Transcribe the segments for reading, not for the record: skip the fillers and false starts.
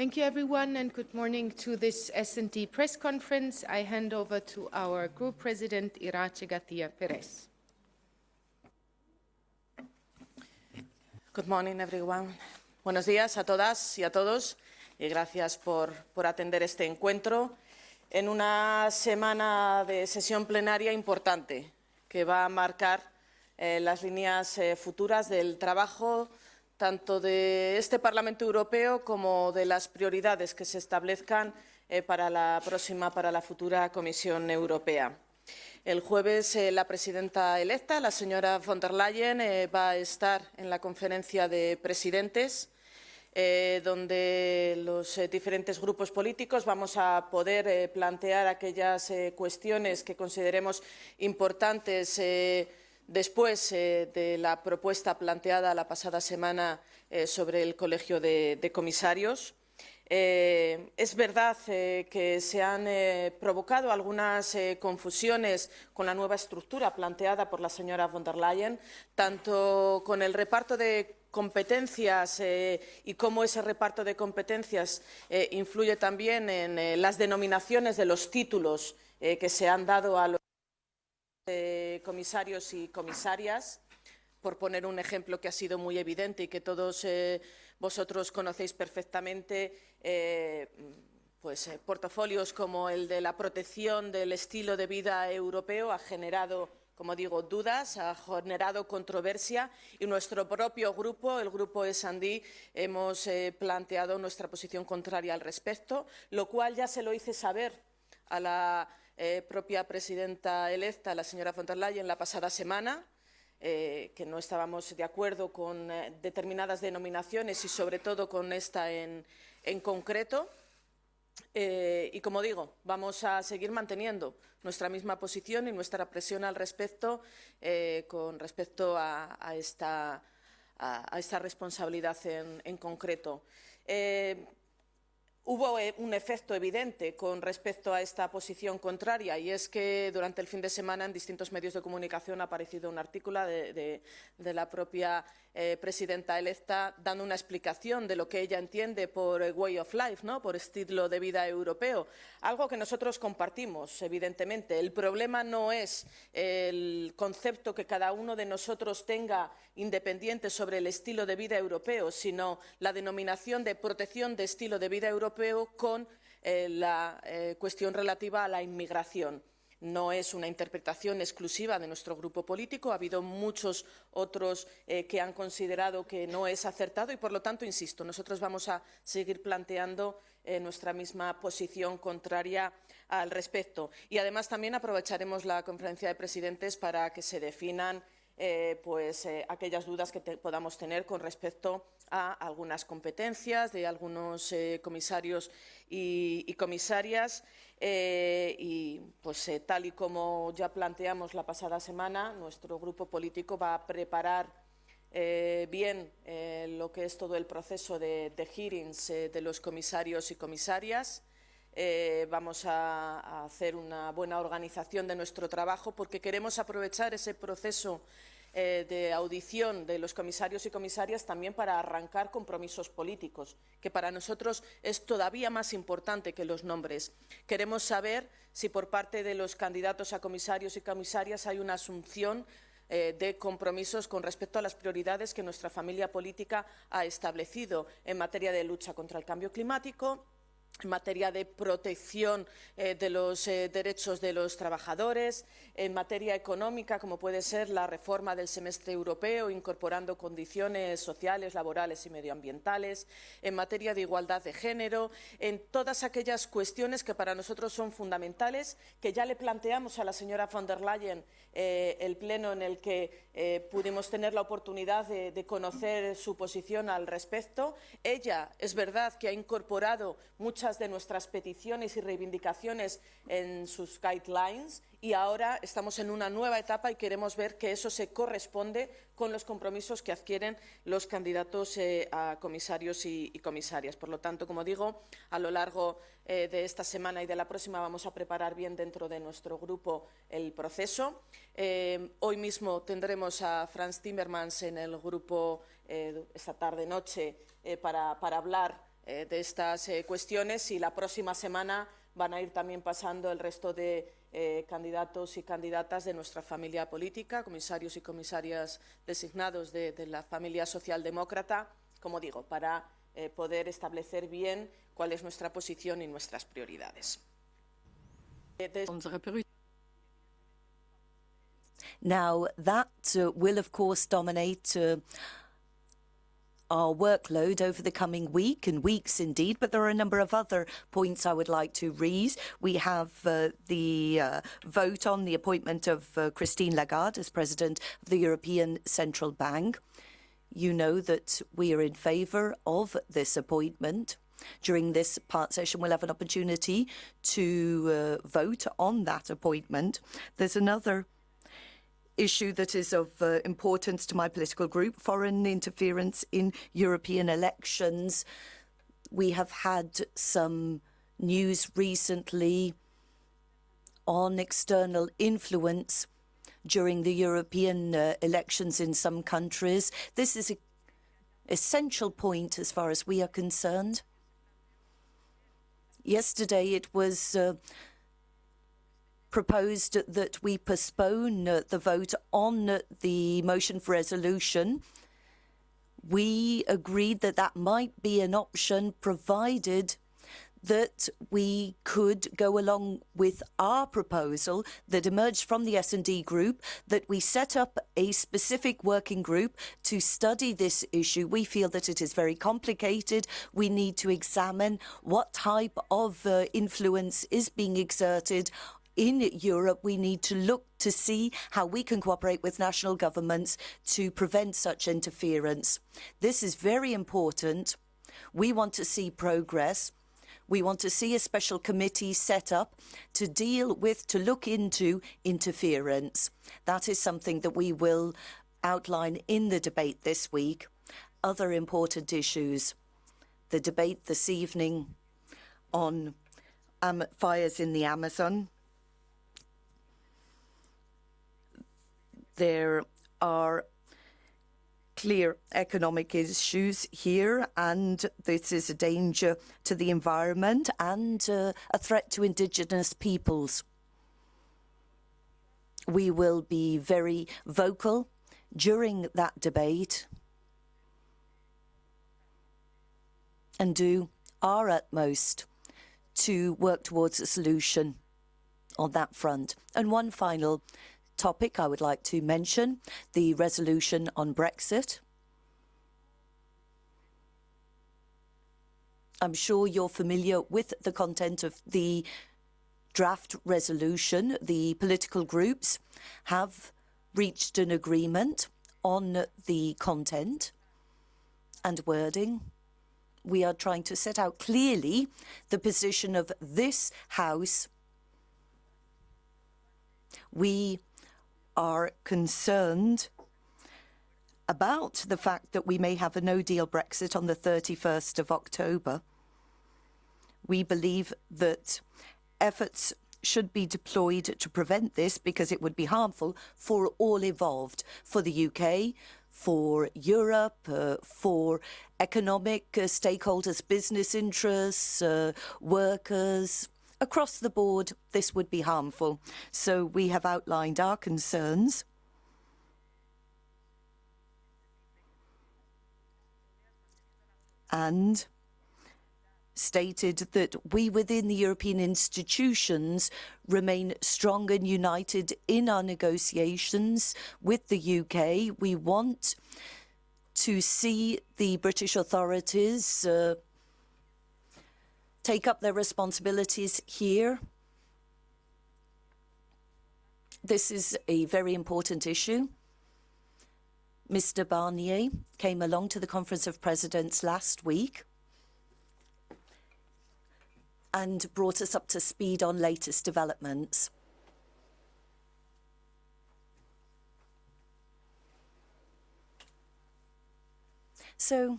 Thank you, everyone, and good morning to this S&D press conference. I hand over to our Group President, Iratxe García Pérez. Good morning, everyone. Buenos días a todas y a todos y gracias por atender este encuentro en una semana de sesión plenaria importante que va a marcar las líneas futuras del trabajo tanto de este Parlamento Europeo como de las prioridades que se establezcan para la futura Comisión Europea. El jueves la presidenta electa, la señora von der Leyen, va a estar en la conferencia de presidentes, donde los diferentes grupos políticos vamos a poder plantear aquellas cuestiones que consideremos importantes después de la propuesta planteada la pasada semana sobre el Colegio de Comisarios. Es verdad que se han provocado algunas confusiones con la nueva estructura planteada por la señora von der Leyen, tanto con el reparto de competencias y cómo ese reparto de competencias influye también en las denominaciones de los títulos que se han dado a los comisarios y comisarias, por poner un ejemplo que ha sido muy evidente y que todos vosotros conocéis perfectamente, portafolios como el de la protección del estilo de vida europeo ha generado, como digo, dudas, ha generado controversia y nuestro propio grupo, el grupo S&D, hemos planteado nuestra posición contraria al respecto, lo cual ya se lo hice saber a la propia presidenta electa, la señora von der Leyen, la pasada semana, que no estábamos de acuerdo con determinadas denominaciones y sobre todo con esta en concreto. Y como digo, vamos a seguir manteniendo nuestra misma posición y nuestra presión al respecto con respecto a esta responsabilidad en concreto. Hubo un efecto evidente con respecto a esta posición contraria y es que durante el fin de semana en distintos medios de comunicación ha aparecido un artículo de la propia presidenta electa dando una explicación de lo que ella entiende por way of life, ¿no? Por estilo de vida europeo, algo que nosotros compartimos, evidentemente. El problema no es el concepto que cada uno de nosotros tenga independiente sobre el estilo de vida europeo, sino la denominación de protección de estilo de vida europeo con la cuestión relativa a la inmigración. No es una interpretación exclusiva de nuestro grupo político, ha habido muchos otros que han considerado que no es acertado y, por lo tanto, insisto, nosotros vamos a seguir planteando nuestra misma posición contraria al respecto. Y, además, también aprovecharemos la conferencia de presidentes para que se definan aquellas dudas que podamos tener con respecto a algunas competencias de algunos comisarios y comisarias tal y como ya planteamos la pasada semana, nuestro grupo político va a preparar bien lo que es todo el proceso de hearings de los comisarios y comisarias. Vamos a hacer una buena organización de nuestro trabajo porque queremos aprovechar ese proceso de audición de los comisarios y comisarias también para arrancar compromisos políticos, que para nosotros es todavía más importante que los nombres. Queremos saber si por parte de los candidatos a comisarios y comisarias hay una asunción de compromisos con respecto a las prioridades que nuestra familia política ha establecido en materia de lucha contra el cambio climático, en materia de protección de los derechos de los trabajadores, en materia económica, como puede ser la reforma del semestre europeo, incorporando condiciones sociales, laborales y medioambientales, en materia de igualdad de género, en todas aquellas cuestiones que para nosotros son fundamentales, que ya le planteamos a la señora von der Leyen el pleno en el que pudimos tener la oportunidad de conocer su posición al respecto. Ella, es verdad que ha incorporado muchas de nuestras peticiones y reivindicaciones en sus guidelines y ahora estamos en una nueva etapa y queremos ver que eso se corresponde con los compromisos que adquieren los candidatos a comisarios y comisarias. Por lo tanto, como digo, a lo largo de esta semana y de la próxima vamos a preparar bien dentro de nuestro grupo el proceso. Hoy mismo tendremos a Frans Timmermans en el grupo esta tarde-noche para hablar de estas cuestiones, y la próxima semana van a ir también pasando el resto de candidatos y candidatas de nuestra familia política, comisarios y comisarias designados de la familia socialdemócrata, como digo, para poder establecer bien cuál es nuestra posición y nuestras prioridades. Now, that will, of course, dominate our workload over the coming week and weeks indeed, but there are a number of other points I would like to raise. We have the vote on the appointment of Christine Lagarde as President of the European Central Bank. You know that we are in favour of this appointment. During this part session, we'll have an opportunity to vote on that appointment. There's another issue that is of importance to my political group, foreign interference in European elections. We have had some news recently on external influence during the European elections in some countries. This is an essential point as far as we are concerned. Yesterday it was proposed that we postpone the vote on the motion for resolution. We agreed that that might be an option, provided that we could go along with our proposal that emerged from the S&D group, that we set up a specific working group to study this issue. We feel that it is very complicated. We need to examine what type of influence is being exerted in Europe. We need to look to see how we can cooperate with national governments to prevent such interference. This is very important. We want to see progress. We want to see a special committee set up to look into interference. That is something that we will outline in the debate this week. Other important issues. The debate this evening on fires in the Amazon. There are clear economic issues here, and this is a danger to the environment and a threat to indigenous peoples. We will be very vocal during that debate and do our utmost to work towards a solution on that front. And one final topic I would like to mention, the resolution on Brexit. I'm sure you're familiar with the content of the draft resolution. The political groups have reached an agreement on the content and wording. We are trying to set out clearly the position of this House. We are concerned about the fact that we may have a no-deal Brexit on the 31st of October. We believe that efforts should be deployed to prevent this because it would be harmful for all involved, for the UK, for Europe, for economic stakeholders, business interests, workers. Across the board, this would be harmful. So we have outlined our concerns. And stated that we within the European institutions remain strong and united in our negotiations with the UK. We want to see the British authorities take up their responsibilities here. This is a very important issue. Mr. Barnier came along to the Conference of Presidents last week and brought us up to speed on latest developments. So,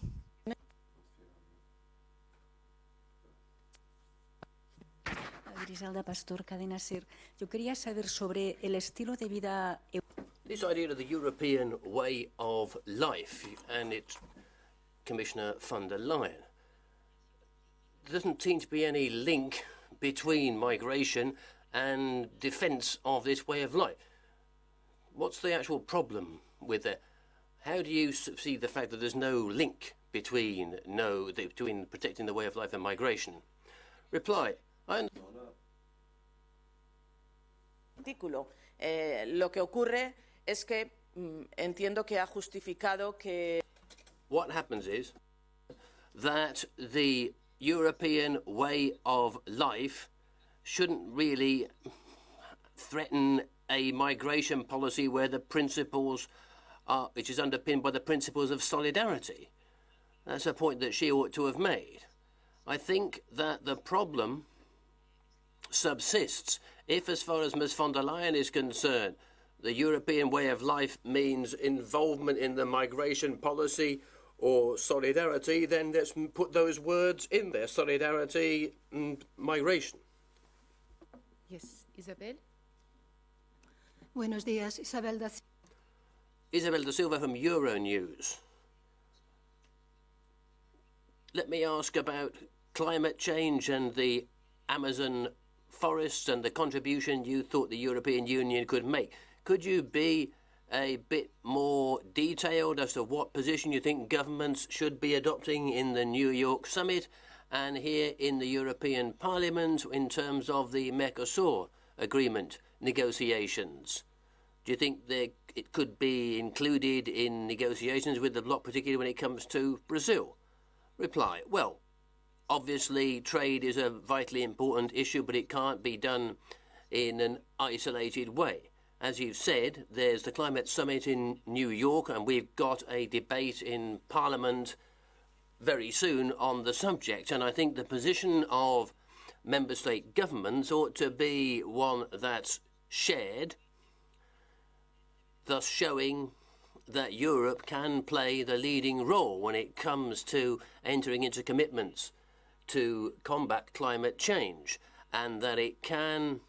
Griselda Pastor, Cadena Ser. Yo quería saber sobre el estilo de vida. This idea of the European way of life, and it's Commissioner von der Leyen. doesn't seem to be any link between migration and defence of this way of life. What's the actual problem with it? How do you see the fact that there's no link between protecting the way of life and migration? Reply. Artículo. Lo que ocurre es que entiendo que ha justificado que. What happens is that the European way of life shouldn't really threaten a migration policy where the principles are, which is underpinned by the principles of solidarity. That's a point that she ought to have made. I think that the problem subsists if, as far as Ms von der Leyen is concerned, the European way of life means involvement in the migration policy or solidarity, then let's put those words in there, solidarity and migration. Yes, Isabel? Buenos días, Isabel da Isabel da Silva from Euronews. Let me ask about climate change and the Amazon forests and the contribution you thought the European Union could make. Could you be a bit more detailed as to what position you think governments should be adopting in the New York summit and here in the European Parliament in terms of the Mercosur agreement negotiations? Do you think it could be included in negotiations with the bloc, particularly when it comes to Brazil? Reply. Well, obviously trade is a vitally important issue, but it can't be done in an isolated way. As you've said, there's the climate summit in New York, and we've got a debate in Parliament very soon on the subject. And I think the position of member state governments ought to be one that's shared, thus showing that Europe can play the leading role when it comes to entering into commitments to combat climate change, and that it can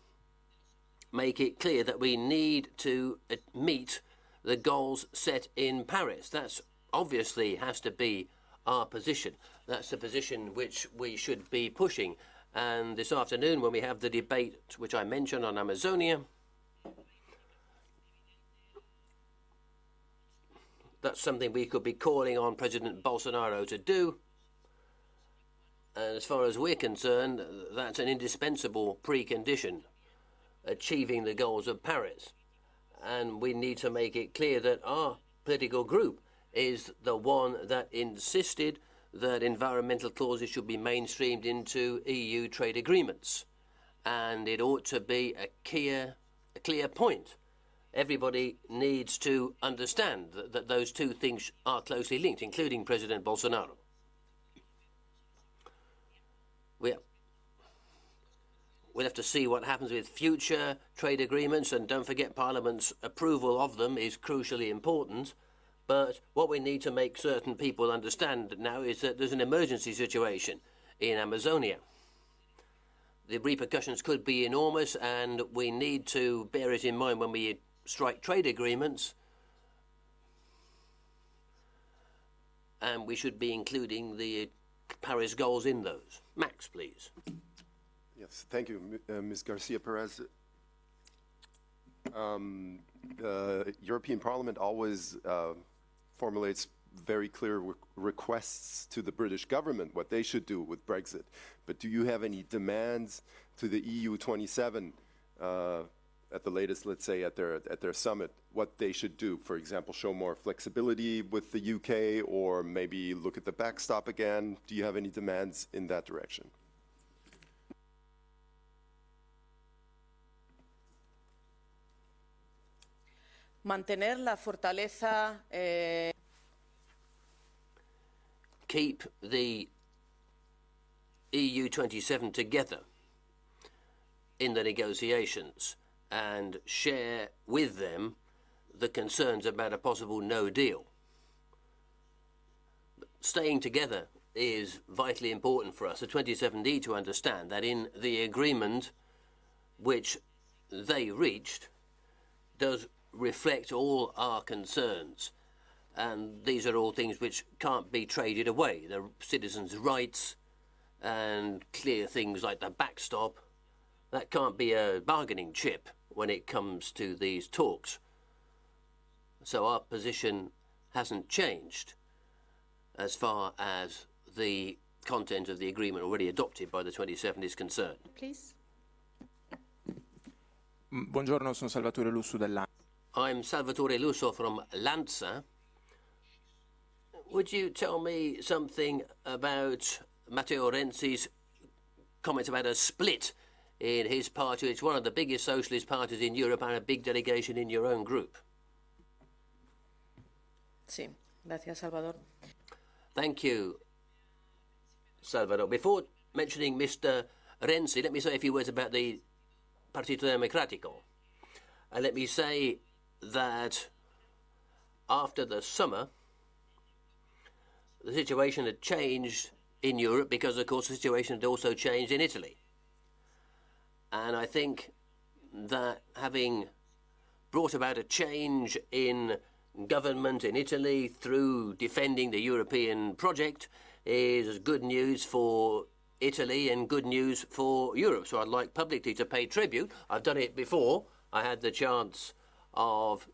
make it clear that we need to meet the goals set in Paris. That's obviously has to be our position. That's the position which we should be pushing. And this afternoon, when we have the debate which I mentioned on Amazonia, that's something we could be calling on President Bolsonaro to do. And as far as we're concerned, that's an indispensable precondition, achieving the goals of Paris. And we need to make it clear that our political group is the one that insisted that environmental clauses should be mainstreamed into EU trade agreements. And it ought to be a clear point. Everybody needs to understand that those two things are closely linked, including President Bolsonaro. We'll have to see what happens with future trade agreements, and don't forget Parliament's approval of them is crucially important. But what we need to make certain people understand now is that there's an emergency situation in Amazonia. The repercussions could be enormous, and we need to bear it in mind when we strike trade agreements. And we should be including the Paris goals in those. Max, please. Yes, thank you, Ms. García Perez. The European Parliament always formulates very clear requests to the British government what they should do with Brexit. But do you have any demands to the EU 27 at the latest, let's say, at their summit, what they should do? For example, show more flexibility with the UK, or maybe look at the backstop again. Do you have any demands in that direction? Mantener la fortaleza. Keep the EU 27 together in the negotiations and share with them the concerns about a possible no deal. Staying together is vitally important for us. The 27 need to understand that in the agreement which they reached does reflect all our concerns, and these are all things which can't be traded away. The citizens' rights and clear things like the backstop. That can't be a bargaining chip when it comes to these talks. So our position hasn't changed as far as the content of the agreement already adopted by the 27 is concerned. Please. Buongiorno, sono Salvatore Lusso dell'ANSA. I'm Salvatore Lusso from Lanza. Would you tell me something about Matteo Renzi's comments about a split in his party? It's one of the biggest socialist parties in Europe and a big delegation in your own group. Sí, gracias, Salvador. Thank you, Salvador. Before mentioning Mr. Renzi, let me say a few words about the Partito Democratico. And let me say that after the summer, the situation had changed in Europe because, of course, the situation had also changed in Italy. And I think that having brought about a change in government in Italy through defending the European project is good news for Italy and good news for Europe. So I'd like publicly to pay tribute. I've done it before. I had the chance of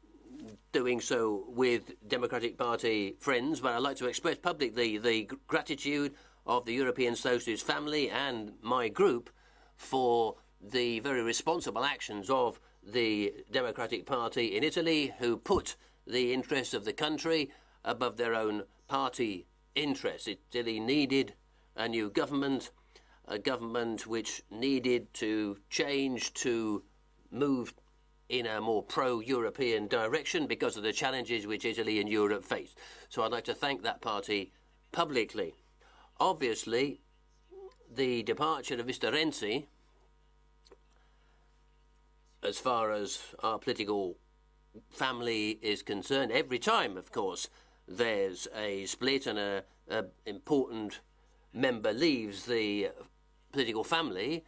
doing so with Democratic Party friends, but I'd like to express publicly the gratitude of the European Socialist family and my group for the very responsible actions of the Democratic Party in Italy, who put the interests of the country above their own party interests. Italy needed a new government, a government which needed to change, to move in a more pro-European direction because of the challenges which Italy and Europe faced. So I'd like to thank that party publicly. Obviously, the departure of Mr. Renzi, as far as our political family is concerned, every time, of course, there's a split and an important member leaves the political family,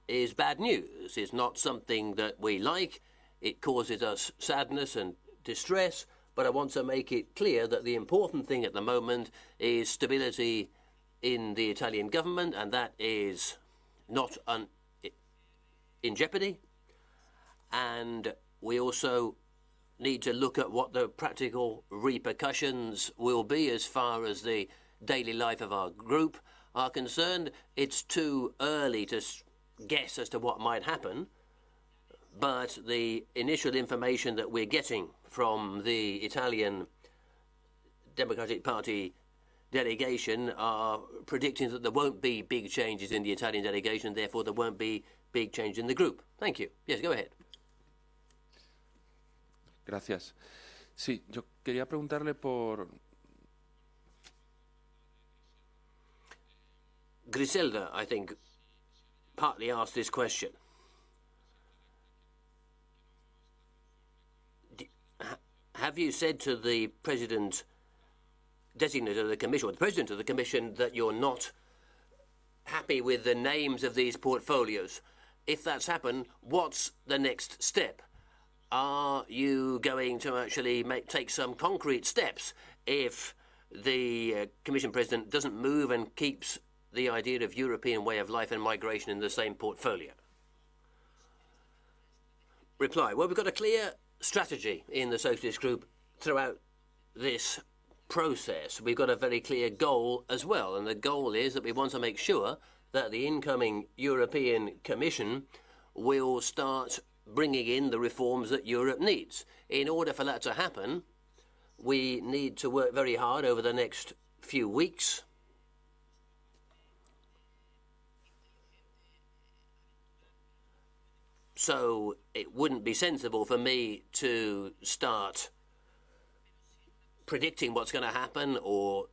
is bad news. It's not something that we like. It causes us sadness and distress, but I want to make it clear that the important thing at the moment is stability in the Italian government, and that is not in jeopardy. And we also need to look at what the practical repercussions will be as far as the daily life of our group are concerned. It's too early to guess as to what might happen, but the initial information that we're getting from the Italian Democratic Party delegation are predicting that there won't be big changes in the Italian delegation, therefore there won't be big change in the group. Thank you. Yes, go ahead. Gracias. Sí, yo quería preguntarle por... Griselda, I think, partly asked this question. Have you said to the president-designate of the Commission, or the President of the Commission, that you're not happy with the names of these portfolios? If that's happened, what's the next step? Are you going to actually take some concrete steps if the Commission President doesn't move and keeps the idea of European way of life and migration in the same portfolio? Reply. Well, we've got a clear strategy in the Socialist Group throughout this process. We've got a very clear goal as well, and the goal is that we want to make sure that the incoming European Commission will start bringing in the reforms that Europe needs. In order for that to happen, we need to work very hard over the next few weeks so it wouldn't be sensible for me to start predicting what's going to happen or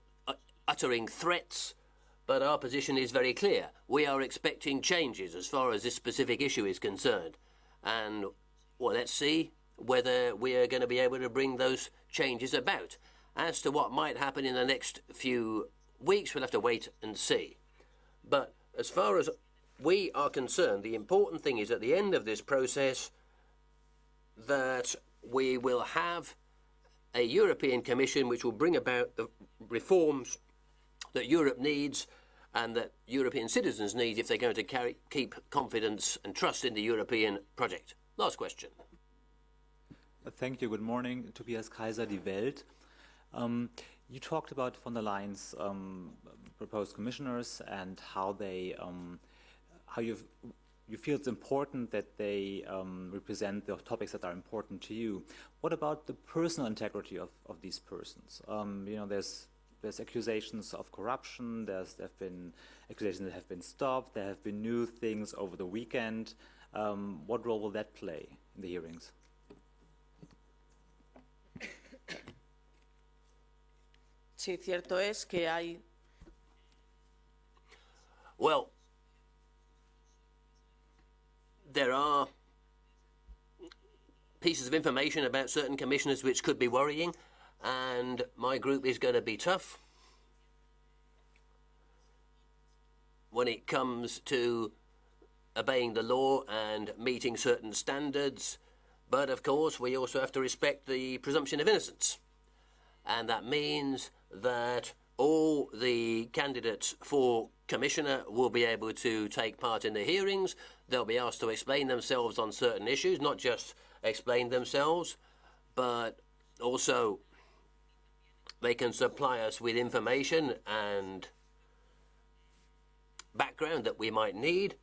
uttering threats, but our position is very clear. We are expecting changes as far as this specific issue is concerned. And, well, let's see whether we are going to be able to bring those changes about. As to what might happen in the next few weeks, we'll have to wait and see. But as far as we are concerned, the important thing is at the end of this process that we will have a European Commission which will bring about the reforms that Europe needs and that European citizens need if they're going to keep confidence and trust in the European project? Last question. Thank you. Good morning. Tobias Kaiser, Die Welt. You talked about von der Leyen's proposed commissioners and how they, how you feel it's important that they represent the topics that are important to you. What about the personal integrity of these persons? You know, there's accusations of corruption. There have been accusations that have been stopped. There have been new things over the weekend. What role will that play in the hearings? Sí, cierto es que hay. Well, there are pieces of information about certain commissioners which could be worrying, and my group is going to be tough when it comes to obeying the law and meeting certain standards. But of course, we also have to respect the presumption of innocence. And that means that all the candidates for commissioner will be able to take part in the hearings. They'll be asked to explain themselves on certain issues, not just explain themselves, but also they can supply us with information and background that we might need.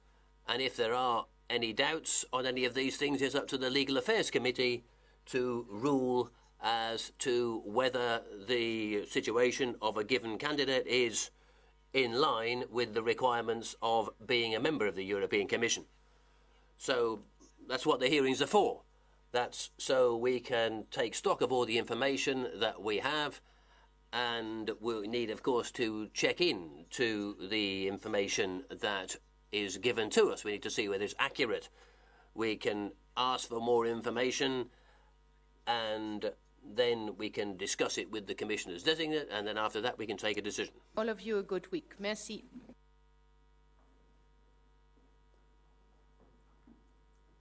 And if there are any doubts on any of these things, it's up to the Legal Affairs Committee to rule as to whether the situation of a given candidate is in line with the requirements of being a member of the European Commission. So that's what the hearings are for. That's so we can take stock of all the information that we have, and we need, of course, to check in to the information that is given to us. We need to see whether it's accurate. We can ask for more information, and then we can discuss it with the commissioners designate, and then after that we can take a decision. All of you a good week. Merci.